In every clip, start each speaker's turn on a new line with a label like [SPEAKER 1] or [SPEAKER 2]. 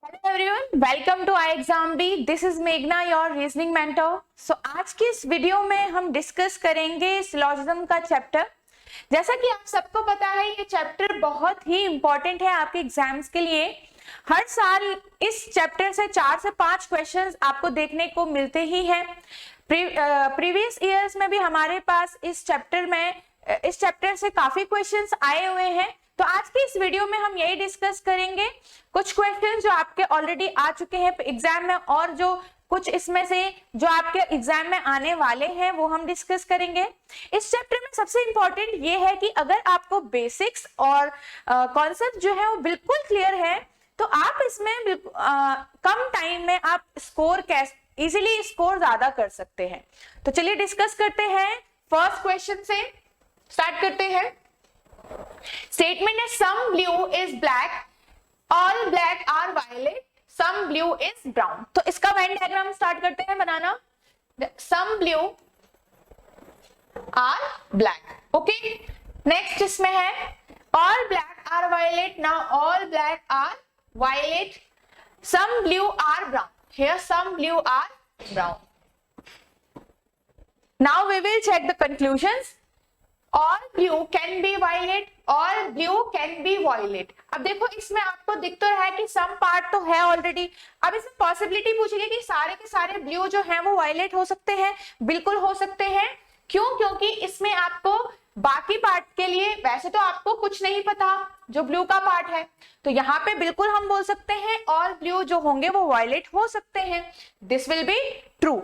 [SPEAKER 1] Hello everyone, welcome to I exam B. This is मेघना, your reasoning mentor. So आज की इस video में हम डिस्कस करेंगे सिलोजिज्म का चैप्टर। जैसा कि आप सबको पता है, ये चैप्टर बहुत ही इंपॉर्टेंट है आपके एग्जाम्स के लिए। हर साल इस चैप्टर से 4 से 5 क्वेश्चंस आपको देखने को मिलते ही हैं। प्रीवियस ईयर्स में भी हमारे पास इस चैप्टर से काफी क्वेश्चंस आए हुए हैं। तो आज की इस वीडियो में हम यही डिस्कस करेंगे कुछ क्वेश्चंस जो आपके ऑलरेडी आ चुके हैं एग्जाम में, और जो कुछ इसमें से जो आपके एग्जाम में आने वाले हैं वो हम डिस्कस करेंगे। इस चैप्टर में सबसे इंपॉर्टेंट ये है कि अगर आपको बेसिक्स और कॉन्सेप्ट जो है वो बिल्कुल क्लियर है तो आप इसमें कम टाइम में आप इजीली स्कोर ज्यादा कर सकते हैं। तो चलिए डिस्कस करते हैं। फर्स्ट क्वेश्चन से स्टार्ट करते हैं। स्टेटमेंट है some blue is black, all black are violet, some blue is brown. तो इसका वेन डायग्राम स्टार्ट करते हैं बनाना। Some blue are black, okay. Next इसमें है all black are violet. Now all black are violet, some blue are brown. Here some blue are brown. Now we will check the conclusions. All blue can be violet, all blue can be violet. अब देखो इसमें आपको दिख तो रहा है कि some part तो है ऑलरेडी। अब इसमें पॉसिबिलिटी पूछेगी कि सारे के सारे ब्लू जो हैं वो वायलेट हो सकते हैं। बिल्कुल हो सकते हैं। क्यों? क्योंकि इसमें आपको बाकी पार्ट के लिए वैसे तो आपको कुछ नहीं पता जो ब्लू का पार्ट है, तो यहाँ पे बिल्कुल हम बोल सकते हैं ऑल ब्लू जो होंगे वो वायलेट हो सकते हैं। दिस विल बी ट्रू,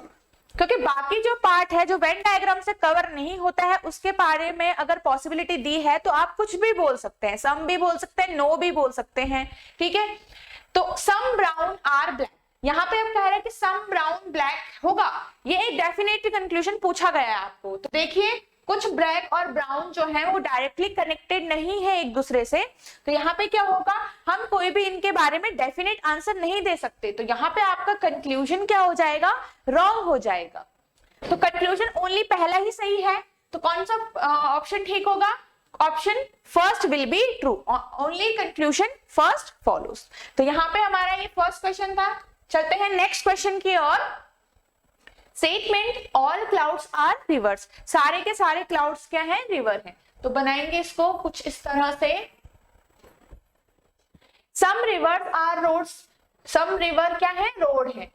[SPEAKER 1] क्योंकि बाकी जो पार्ट है जो वेन डायग्राम से कवर नहीं होता है उसके बारे में अगर पॉसिबिलिटी दी है तो आप कुछ भी बोल सकते हैं, सम भी बोल सकते हैं, नो भी बोल सकते हैं, ठीक है। तो सम ब्राउन आर ब्लैक, यहाँ पे आप कह रहे हैं कि सम ब्राउन ब्लैक होगा, ये एक डेफिनेट कंक्लूजन पूछा गया है आपको। तो देखिए कुछ ब्लैक और ब्राउन जो है वो डायरेक्टली कनेक्टेड नहीं है एक दूसरे से, तो यहाँ पे क्या होगा, हम कोई भी इनके बारे में डेफिनेट आंसर नहीं दे सकते। तो यहाँ पे आपका कंक्लूजन क्या हो जाएगा, रॉन्ग हो जाएगा। तो कंक्लूजन ओनली पहला ही सही है, तो कौन सा ऑप्शन ठीक होगा? Option first will be true, only conclusion first follows. तो यहाँ पे हमारा ये फर्स्ट क्वेश्चन था। चलते हैं नेक्स्ट क्वेश्चन की ओर। Statement all clouds are rivers, सारे के सारे क्लाउड्स क्या हैं, रिवर हैं। तो बनाएंगे इसको कुछ इस तरह से। Some rivers are roads, some river क्या है, रोड है,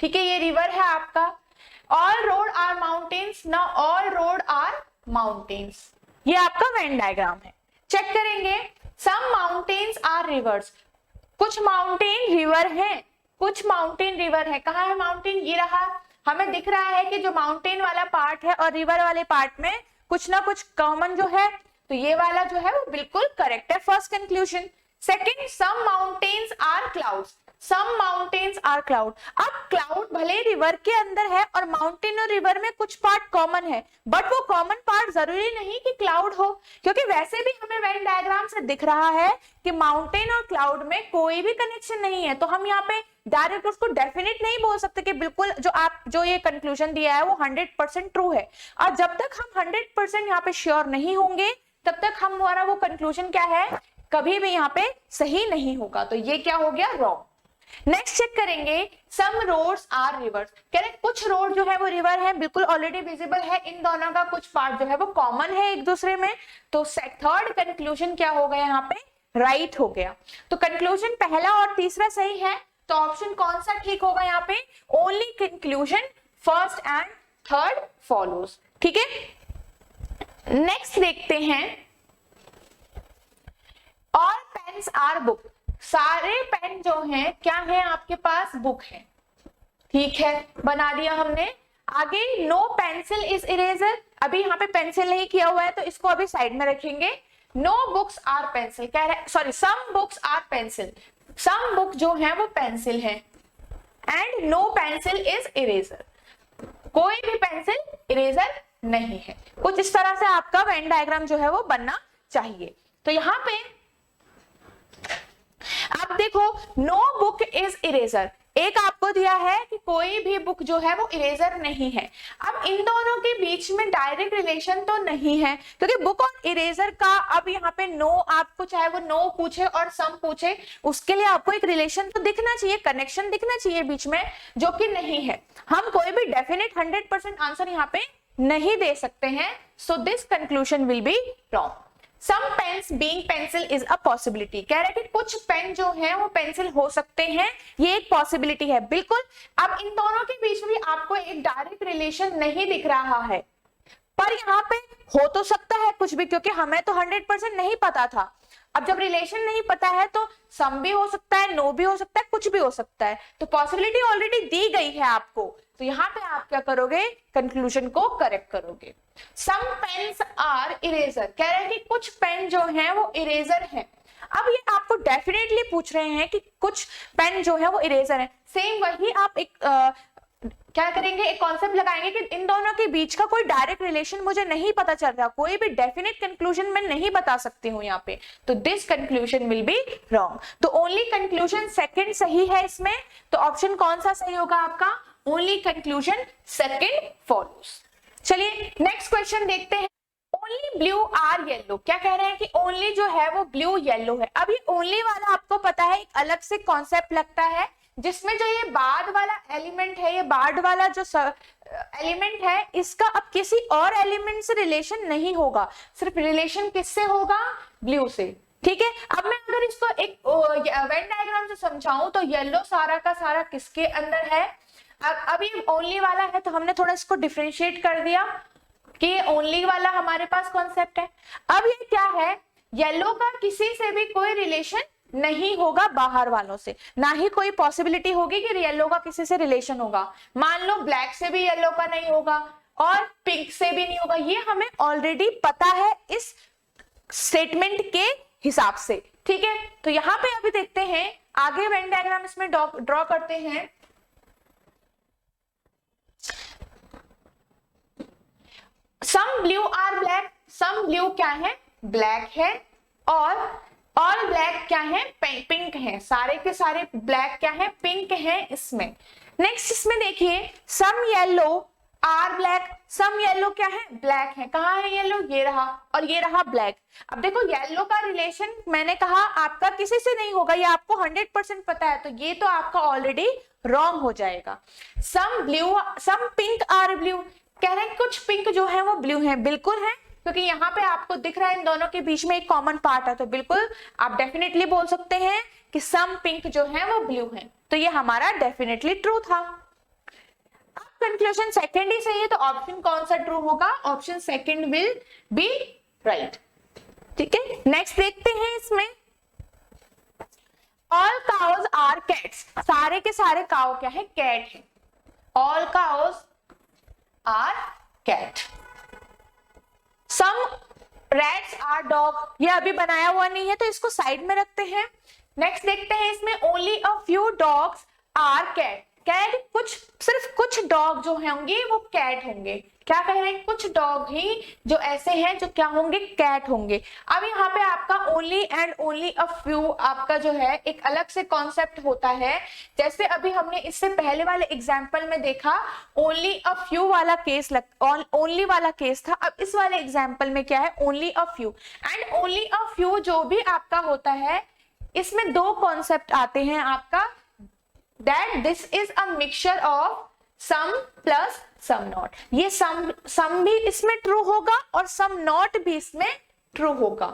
[SPEAKER 1] ठीक है, ये रिवर है आपका। ऑल रोड आर माउंटेन्स, ना ऑल रोड आर माउंटेन्स, ये आपका वेन डायग्राम है। चेक करेंगे, सम माउंटेन्स आर रिवर्स, कुछ माउंटेन रिवर है, कुछ माउंटेन रिवर है। कहाँ है माउंटेन, ये रहा, हमें दिख रहा है कि जो माउंटेन वाला पार्ट है और रिवर वाले पार्ट में कुछ ना कुछ कॉमन जो है, तो ये वाला जो है वो बिल्कुल करेक्ट है, first conclusion. Second, some mountains are clouds, some mountains are cloud. अब क्लाउड भले रिवर के अंदर है और माउंटेन और रिवर में कुछ पार्ट कॉमन है, बट वो कॉमन पार्ट जरूरी नहीं कि क्लाउड हो, क्योंकि वैसे भी हमें वेन डायग्राम से दिख रहा है कि माउंटेन और क्लाउड में कोई भी कनेक्शन नहीं है। तो हम यहाँ पे डायरेक्ट उसको डेफिनेट नहीं बोल सकते कि बिल्कुल जो ये कंक्लूजन दिया है वो 100% ट्रू है। और जब तक हम 100% यहाँ पे श्योर नहीं होंगे तब तक हमारा वो कंक्लूजन क्या है, कभी भी यहाँ पे सही नहीं होगा। तो ये क्या हो गया, रॉन्ग। नेक्स्ट चेक करेंगे, सम रोड्स आर रिवर्स, कह रहे कुछ रोड जो है वो रिवर है, बिल्कुल ऑलरेडी विजिबल है, इन दोनों का कुछ पार्ट जो है वो कॉमन है एक दूसरे में। तो थर्ड कंक्लूजन क्या हो गया, यहाँ पे राइट हो गया। तो कंक्लूजन पहला और तीसरा सही है, तो ऑप्शन कौन सा ठीक होगा यहाँ पे, only conclusion first and third follows, ठीक है। नेक्स्ट देखते हैं, ऑल पेन्स आर बुक, सारे पेन जो हैं क्या है आपके पास, बुक है, ठीक है, बना दिया हमने। आगे नो पेंसिल इज इरेजर, अभी यहाँ पे पेंसिल नहीं किया हुआ है तो इसको अभी साइड में रखेंगे। नो बुक्स आर पेंसिल, कह रहे sorry some books are pencil, some book जो है वो पेंसिल है। And no pencil is eraser, कोई भी पेंसिल इरेजर नहीं है। कुछ इस तरह से आपका वेन डायग्राम जो है वो बनना चाहिए। तो यहाँ पे अब देखो, नो बुक इज इरेजर, एक आपको दिया है कि कोई भी बुक जो है वो इरेजर नहीं है। अब इन दोनों के बीच में डायरेक्ट रिलेशन तो नहीं है, क्योंकि बुक और इरेजर का अब यहाँ पे नो, आपको चाहे वो नो पूछे और सम पूछे, उसके लिए आपको एक रिलेशन तो दिखना चाहिए, कनेक्शन दिखना चाहिए बीच में, जो कि नहीं है। हम कोई भी डेफिनेट 100% आंसर यहाँ पे नहीं दे सकते हैं। So this conclusion will be wrong. Some pens being pencil is a possibility, कह रहे कि कुछ पेन जो है वो पेंसिल हो सकते हैं, ये एक पॉसिबिलिटी है, बिल्कुल। अब इन दोनों के बीच में आपको एक डायरेक्ट रिलेशन नहीं दिख रहा है, पर यहाँ पे हो तो सकता है कुछ भी, क्योंकि हमें तो 100% नहीं पता था। अब जब रिलेशन नहीं पता है तो सम भी हो सकता है, नो भी हो सकता है, कुछ भी हो सकता है, तो पॉसिबिलिटी ऑलरेडी दी गई है आपको, तो यहाँ पे आप क्या करोगे, कंक्लूजन को करेक्ट करोगे। सम पेन्स आर इरेजर, कह रहे हैं कि कुछ पेन जो है वो इरेजर है। अब ये आपको डेफिनेटली पूछ रहे हैं कि कुछ पेन जो है वो इरेजर है, सेम वही आप एक क्या करेंगे, एक कॉन्सेप्ट लगाएंगे कि इन दोनों के बीच का कोई डायरेक्ट रिलेशन मुझे नहीं पता चल रहा, कोई भी डेफिनेट कंक्लूजन मैं नहीं बता सकती हूं यहाँ पे, तो this conclusion will be wrong. तो ओनली कंक्लूजन सेकंड सही है इसमें, तो ऑप्शन कौन सा सही होगा आपका, ओनली कंक्लूजन सेकंड फॉलोज। चलिए नेक्स्ट क्वेश्चन देखते हैं। ओनली ब्लू आर येलो, क्या कह रहे हैं कि ओनली जो है वो ब्लू येलो है। अब ये ओनली वाला आपको पता है एक अलग से कॉन्सेप्ट लगता है, जिसमें जो ये बाद वाला एलिमेंट है, ये बाद वाला जो एलिमेंट है, इसका अब किसी और एलिमेंट से रिलेशन नहीं होगा, सिर्फ रिलेशन किससे होगा, ब्लू से। ठीक है, अब मैं अगर इसको एक वेन डायग्राम से समझाऊं तो येलो सारा का सारा किसके अंदर है, अब ये ओनली वाला है तो हमने थोड़ा इसको डिफरेंशिएट कर दिया कि ओनली वाला हमारे पास कॉन्सेप्ट है। अब ये क्या है, येलो का किसी से भी कोई रिलेशन नहीं होगा बाहर वालों से, ना ही कोई पॉसिबिलिटी होगी कि येलो का किसी से रिलेशन होगा। मान लो ब्लैक से भी येलो का नहीं होगा और पिंक से भी नहीं होगा, ये हमें ऑलरेडी पता है इस स्टेटमेंट के हिसाब से। ठीक है, तो यहां पे अभी देखते हैं आगे वेन डायग्राम इसमें ड्रॉ करते हैं। Some blue are black, some blue क्या है, ब्लैक है, और ऑल ब्लैक क्या है, पिंक है, सारे के सारे ब्लैक क्या है, पिंक है इसमें। नेक्स्ट इसमें देखिए some yellow are black, some yellow क्या है, ब्लैक है, कहाँ है येलो, ये रहा, और ये रहा ब्लैक। अब देखो येलो का रिलेशन मैंने कहा आपका किसी से नहीं होगा, ये आपको 100% पता है, तो ये तो आपका ऑलरेडी रॉन्ग हो जाएगा। Some blue, some pink are blue, कह रहे हैं कुछ पिंक जो है वो ब्लू है, बिल्कुल है, क्योंकि यहाँ पे आपको दिख रहा है इन दोनों के बीच में एक कॉमन पार्ट है, तो बिल्कुल आप डेफिनेटली बोल सकते हैं कि सम पिंक जो है वो ब्लू है, तो ये हमारा डेफिनेटली ट्रू था। अब कंक्लूजन सेकंड ही सही है, तो ऑप्शन कौन सा ट्रू होगा, option second will be right. ठीक है, नेक्स्ट देखते हैं इसमें। ऑल काउज आर कैट्स, सारे के सारे काउ क्या है, कैट है, all cows are cat. Some rats are dog, ये अभी बनाया हुआ नहीं है तो इसको साइड में रखते हैं। नेक्स्ट देखते हैं इसमें only a few dogs are cat, cat कुछ, सिर्फ कुछ डॉग जो होंगे वो कैट होंगे। क्या कह रहे हैं, कुछ डॉग ही जो ऐसे हैं जो क्या होंगे, कैट होंगे। अब यहाँ पे आपका only and only a few आपका जो है एक अलग से कॉन्सेप्ट होता है, जैसे अभी हमने इससे पहले वाले एग्जाम्पल में देखा ओनली अ फ्यू वाला केस, ओनली वाला केस था। अब इस वाले एग्जाम्पल में क्या है, only a few, and only a few जो भी आपका होता है इसमें दो कॉन्सेप्ट आते हैं आपका, that this is a mixture of some plus some not. ये सम भी इसमें ट्रू होगा और सम नॉट भी इसमें ट्रू होगा,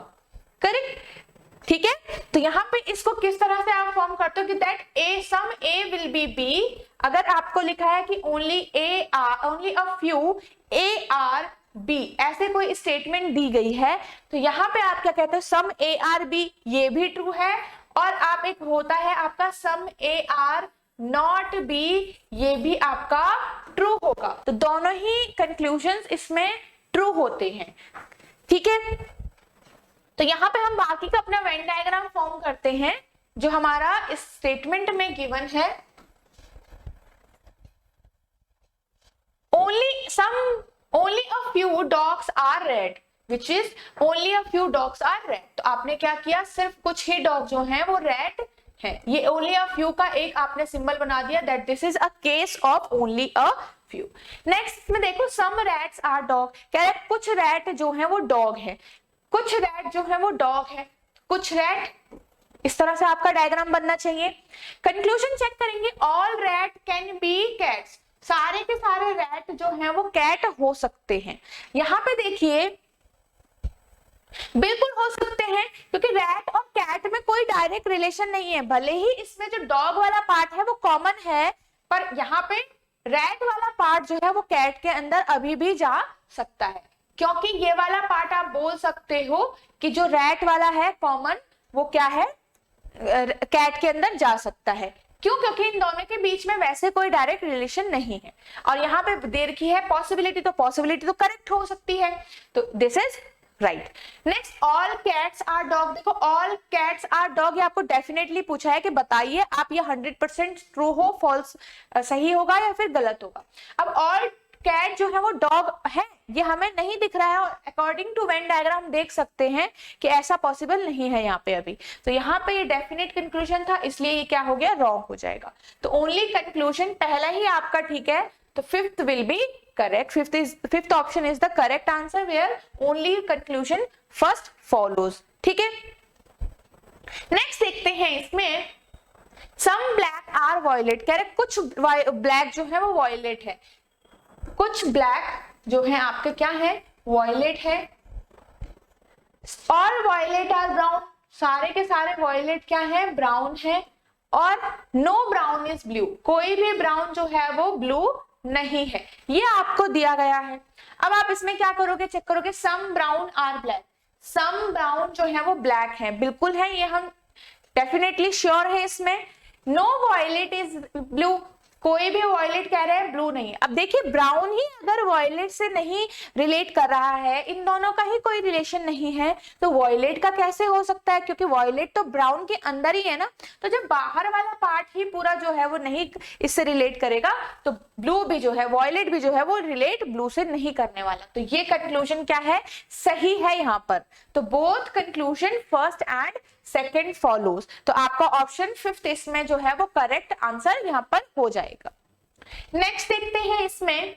[SPEAKER 1] करेक्ट। ठीक है, तो यहाँ पे इसको किस तरह से आप फॉर्म करते हो कि that A some A will be B. अगर आपको लिखा है कि only A are, only a few A are B, ऐसे कोई स्टेटमेंट दी गई है, तो यहाँ पे आप क्या कहते हो, सम ए आर बी, ये भी ट्रू है, और आप एक होता है आपका सम ए आर नॉट बी, ये भी आपका ट्रू होगा। तो दोनों ही कंक्लूजन्स इसमें ट्रू होते हैं। ठीक है, तो यहां पे हम बाकी का अपना वेन डायग्राम फॉर्म करते हैं जो हमारा इस स्टेटमेंट में गिवन है। Only a few dogs are red, which is only a few dogs are red. तो आपने क्या किया, सिर्फ कुछ ही डॉग जो हैं वो रेड है। ये ओनली अ फ्यू का एक आपने सिंबल बना दिया, that this is a case of only a few. Next में देखो सम रैट्स आर डॉग, कह रहे कुछ रैट जो है वो डॉग है, कुछ रैट जो है वो डॉग है, कुछ रैट, इस तरह से आपका डायग्राम बनना चाहिए। कंक्लूजन चेक करेंगे, all rat can be cats, सारे के सारे रैट जो हैं वो कैट हो सकते हैं। यहां पे देखिए बिल्कुल हो सकते हैं, क्योंकि रैट और कैट में कोई डायरेक्ट रिलेशन नहीं है, भले ही इसमें जो डॉग वाला पार्ट है वो कॉमन है, पर यहाँ पे रैट वाला पार्ट जो है वो कैट के अंदर अभी भी जा सकता है, क्योंकि ये वाला पार्ट आप बोल सकते हो कि जो रैट वाला है कॉमन वो क्या है, कैट के अंदर जा सकता है। क्यों? क्योंकि इन दोनों के बीच में वैसे कोई डायरेक्ट रिलेशन नहीं है। और यहाँ पे देर की है पॉसिबिलिटी, तो पॉसिबिलिटी तो करेक्ट हो सकती है, तो this is right. Next, all cats are dog, देखो ऑल कैट्स आर डॉग, ये आपको डेफिनेटली पूछा है कि बताइए आप ये 100% ट्रू हो, फॉल्स, सही होगा या फिर गलत होगा। अब ऑल कैट जो है वो डॉग है, ये हमें नहीं दिख रहा है, और अकॉर्डिंग टू वेन डायग्राम देख सकते हैं कि ऐसा पॉसिबल नहीं है यहाँ पे अभी, तो यहाँ पे ये डेफिनेट कंक्लूजन था, इसलिए ये क्या हो गया, रॉन्ग हो जाएगा। तो ओनली कंक्लूजन पहला ही आपका ठीक है, तो fifth will be correct. Fifth option is the correct answer where only conclusion first follows. ठीक है, नेक्स्ट देखते हैं इसमें some black are violet, कह रहे कुछ ब्लैक जो है वो वॉयलेट है, कुछ ब्लैक जो है आपके क्या है, वॉयलेट है, और वॉयलेट आर ब्राउन, सारे के सारे वॉयलेट क्या है, ब्राउन है, और नो ब्राउन इज ब्लू, कोई भी ब्राउन जो है वो ब्लू नहीं है, ये आपको दिया गया है। अब आप इसमें क्या करोगे, चेक करोगे, some brown are black, some brown जो है वो ब्लैक है, बिल्कुल है, ये हम डेफिनेटली श्योर है इसमें। नो वॉयलेट इज ब्लू, कोई भी वॉयलेट कह रहे हैं ब्लू नहीं। अब देखिए ब्राउन ही अगर वॉयलेट से नहीं रिलेट कर रहा है, इन दोनों का ही कोई रिलेशन नहीं है, तो वॉयलेट का कैसे हो सकता है, क्योंकि वॉयलेट तो ब्राउन के अंदर ही है ना, तो जब बाहर वाला पार्ट ही पूरा जो है वो नहीं इससे रिलेट करेगा, तो ब्लू भी जो है, वॉयलेट भी जो है वो रिलेट ब्लू से नहीं करने वाला, तो ये कंक्लूजन क्या है, सही है यहाँ पर। तो both conclusion first and second follows, तो आपका ऑप्शन फिफ्थ इसमें जो है वो करेक्ट आंसर यहाँ पर हो जाएगा। नेक्स्ट देखते हैं इसमें,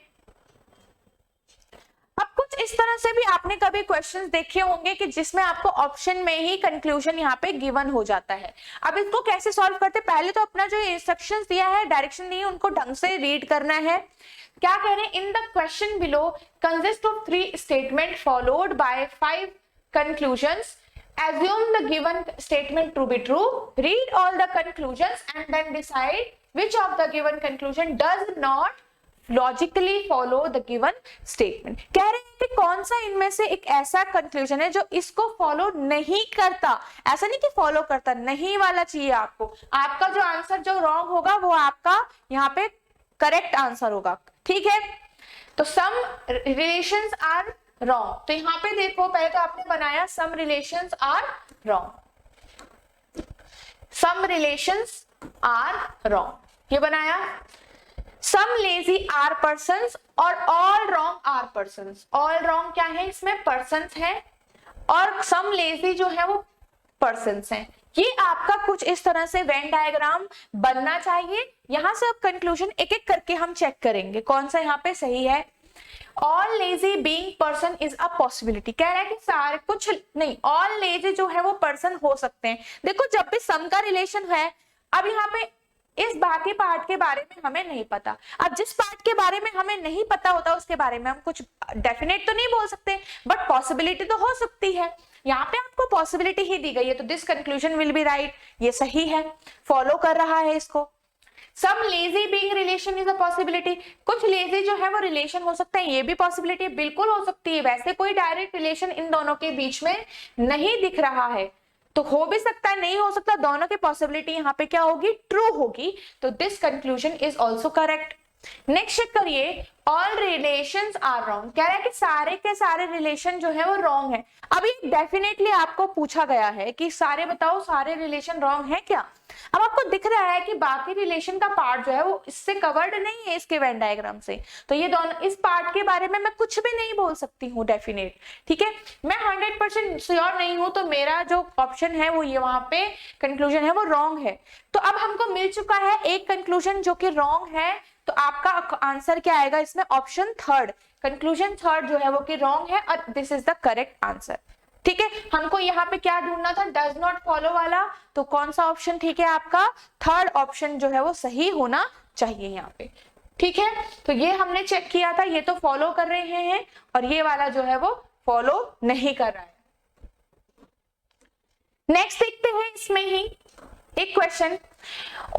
[SPEAKER 1] अब कुछ इस तरह से भी आपने कभी क्वेश्चंस देखे होंगे कि जिसमें आपको ऑप्शन में ही कंक्लूजन यहाँ पे गिवन हो जाता है। अब इसको कैसे सॉल्व करते, पहले तो अपना जो इंस्ट्रक्शंस दिया है, डायरेक्शन दी है, उनको ढंग से रीड करना है। क्या कह रहे हैं, in the question below consist of 3 statement followed by 5 conclusions, assume the given statement to be true, read all the conclusions and then decide which of the given conclusion does not logically follow the given statement। कह रहे हैं कि कौन सा इनमें से एक ऐसा कंक्लूजन है जो इसको फॉलो नहीं करता, ऐसा नहीं कि फॉलो करता, नहीं वाला चाहिए आपको, आपका जो आंसर जो रॉन्ग होगा वो आपका यहाँ पे करेक्ट आंसर होगा, ठीक है। तो सम रिलेशंस आर रॉन्ग, तो यहां पे देखो पहले तो आपने बनाया some relations are wrong, some relations are wrong ये बनाया, सम लेजी आर पर्सन्स और all wrong are persons, all wrong क्या है, इसमें पर्सन्स है, और सम लेजी जो है वो पर्सन्स हैं। ये आपका कुछ इस तरह से वेन डायग्राम बनना चाहिए। यहां से अब कंक्लूजन एक एक करके हम चेक करेंगे कौन सा यहाँ पे सही है। All lazy being person is a possibility, कह रहा है कि सारे कुछ नहीं, ऑल लेजी जो है वो पर्सन हो सकते हैं। देखो जब भी सम का रिलेशन है, अब यहाँ पे इस बाकी पार्ट के बारे में हमें नहीं पता, अब जिस पार्ट के बारे में हमें नहीं पता होता उसके बारे में हम कुछ डेफिनेट तो नहीं बोल सकते, बट पॉसिबिलिटी तो हो सकती है। यहाँ पे आपको पॉसिबिलिटी ही दी गई है, तो this conclusion will be right, ये सही है, फॉलो कर रहा है इसको। Some lazy being relation is a possibility, कुछ लेजी जो है वो रिलेशन हो सकता है, ये भी पॉसिबिलिटी बिल्कुल हो सकती है, वैसे कोई डायरेक्ट रिलेशन इन दोनों के बीच में नहीं दिख रहा है, तो हो भी सकता है नहीं हो सकता, दोनों की पॉसिबिलिटी यहाँ पे क्या होगी, ट्रू होगी, तो this conclusion is also correct. Next check करिए, ऑल रिलेशंस आर रॉन्ग, कह रहा है कि सारे के सारे रिलेशन जो है वो रॉन्ग है। अब ये डेफिनेटली आपको पूछा गया है कि सारे बताओ सारे रिलेशन रॉन्ग है क्या। अब आपको दिख रहा है कि बाकी रिलेशन का पार्ट जो है वो इससे कवर्ड नहीं है इसके वेन डायग्राम से, तो ये दोनों इस पार्ट के बारे में मैं कुछ भी नहीं बोल सकती हूँ डेफिनेट, ठीक है। मैं 100% श्योर नहीं हूं तो मेरा जो ऑप्शन है वो ये वहां पे कंक्लूजन है वो रॉन्ग है। तो अब हमको मिल चुका है एक कंक्लूजन जो कि रॉन्ग है, तो आपका आंसर क्या आएगा इसमें, ऑप्शन थर्ड, कंक्लूजन थर्ड जो है वो कि रॉन्ग है और this is the correct answer, ठीक है। हमको यहाँ पे क्या ढूंढना था, डज नॉट फॉलो वाला, तो कौन सा ऑप्शन ठीक है आपका, थर्ड ऑप्शन जो है वो सही होना चाहिए यहाँ पे, ठीक है। तो ये हमने चेक किया था, ये तो फॉलो कर रहे हैं और ये वाला जो है वो फॉलो नहीं कर रहा है। नेक्स्ट देखते हैं इसमें ही एक क्वेश्चन,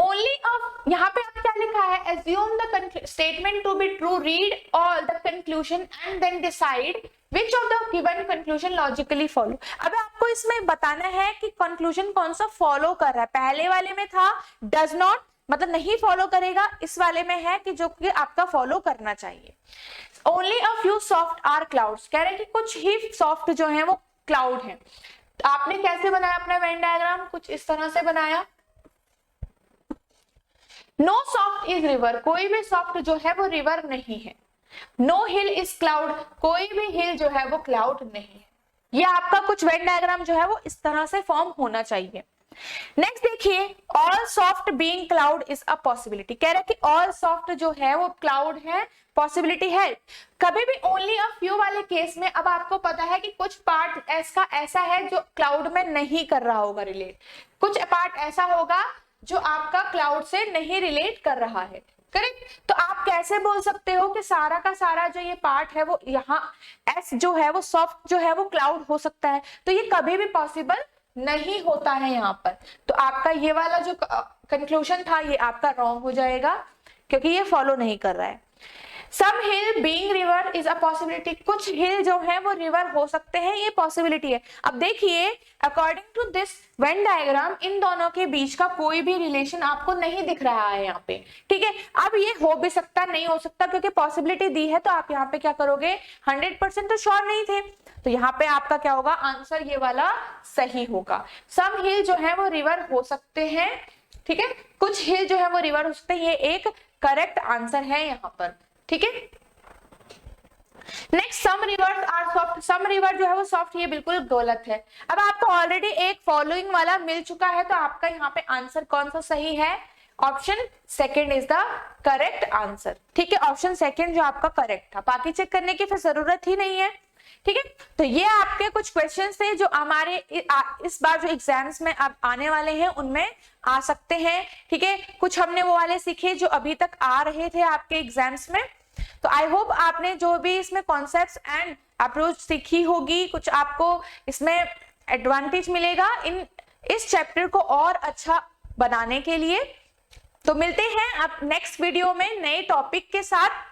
[SPEAKER 1] ओनली ऑफ, यहाँ पे आप क्या लिखा है, assume the statement to be true, read all the conclusion and then decide which of the given conclusion logically follow। अब आपको इसमें बताना है कि कंक्लूजन कौन सा फॉलो कर रहा है। पहले वाले में था does not, मतलब नहीं फॉलो करेगा, इस वाले में है कि जो कि आपका फॉलो करना चाहिए। Only a few soft are clouds, कह रहे हैं कि कुछ ही सॉफ्ट जो है वो क्लाउड है। आपने कैसे बनाया अपना वेन डायग्राम, कुछ इस तरह से बनाया, नो सॉफ्ट इज रिवर, कोई भी सॉफ्ट जो है वो रिवर नहीं है। नो हिल इज क्लाउड, कोई भी हिल जो है वो क्लाउड नहीं है। ये आपका कुछ वेन डायग्राम जो है वो इस तरह से फॉर्म होना चाहिए। नेक्स्ट देखिए, all soft being cloud is a possibility, कह रहा है कि ऑल सॉफ्ट जो है वो क्लाउड है, पॉसिबिलिटी है। कभी भी ओनली अ फ्यू वाले केस में अब आपको पता है कि कुछ पार्ट ऐसा है जो क्लाउड में नहीं कर रहा होगा रिलेट, कुछ पार्ट ऐसा होगा जो आपका क्लाउड से नहीं रिलेट कर रहा है, करेक्ट। तो आप कैसे बोल सकते हो कि सारा का सारा जो ये पार्ट है वो यहाँ एस जो है वो सॉफ्ट जो है वो क्लाउड हो सकता है, तो ये कभी भी पॉसिबल नहीं होता है यहाँ पर। तो आपका ये वाला जो कंक्लूजन था ये आपका रॉन्ग हो जाएगा क्योंकि ये फॉलो नहीं कर रहा है। Some hill being river is a possibility, कुछ हिल जो है वो रिवर हो सकते हैं, ये पॉसिबिलिटी है। अब देखिए according to this Venn diagram इन दोनों के बीच का कोई भी रिलेशन आपको नहीं दिख रहा है यहाँ पे, ठीक है। अब ये हो भी सकता नहीं हो सकता क्योंकि पॉसिबिलिटी दी है, तो आप यहाँ पे क्या करोगे, 100% तो श्योर नहीं थे, तो यहाँ पे आपका क्या होगा, आंसर ये वाला सही होगा। सम हिल जो है वो रिवर हो सकते हैं, ठीक है, कुछ हिल जो है वो रिवर हो सकते हैं, ये एक करेक्ट आंसर है यहाँ पर, ठीक है। Next, some rivers are soft, some river जो है वो सॉफ्ट, ये बिल्कुल गलत है। अब आपको ऑलरेडी एक फॉलोइंग वाला मिल चुका है, तो आपका यहाँ पे आंसर कौन सा सही है, option second is the correct answer, ठीक है। ऑप्शन सेकंड जो आपका करेक्ट था, बाकी चेक करने की फिर जरूरत ही नहीं है, ठीक है। तो ये आपके कुछ क्वेश्चंस थे जो हमारे इस बार जो एग्जाम्स में अब आने वाले हैं उनमें आ सकते हैं, ठीक है। कुछ हमने वो वाले सीखे जो अभी तक आ रहे थे आपके एग्जाम्स में। तो आई होप आपने जो भी इसमें कॉन्सेप्ट्स एंड अप्रोच सीखी होगी, कुछ आपको इसमें एडवांटेज मिलेगा इस चैप्टर को और अच्छा बनाने के लिए। तो मिलते हैं अब नेक्स्ट वीडियो में नए टॉपिक के साथ।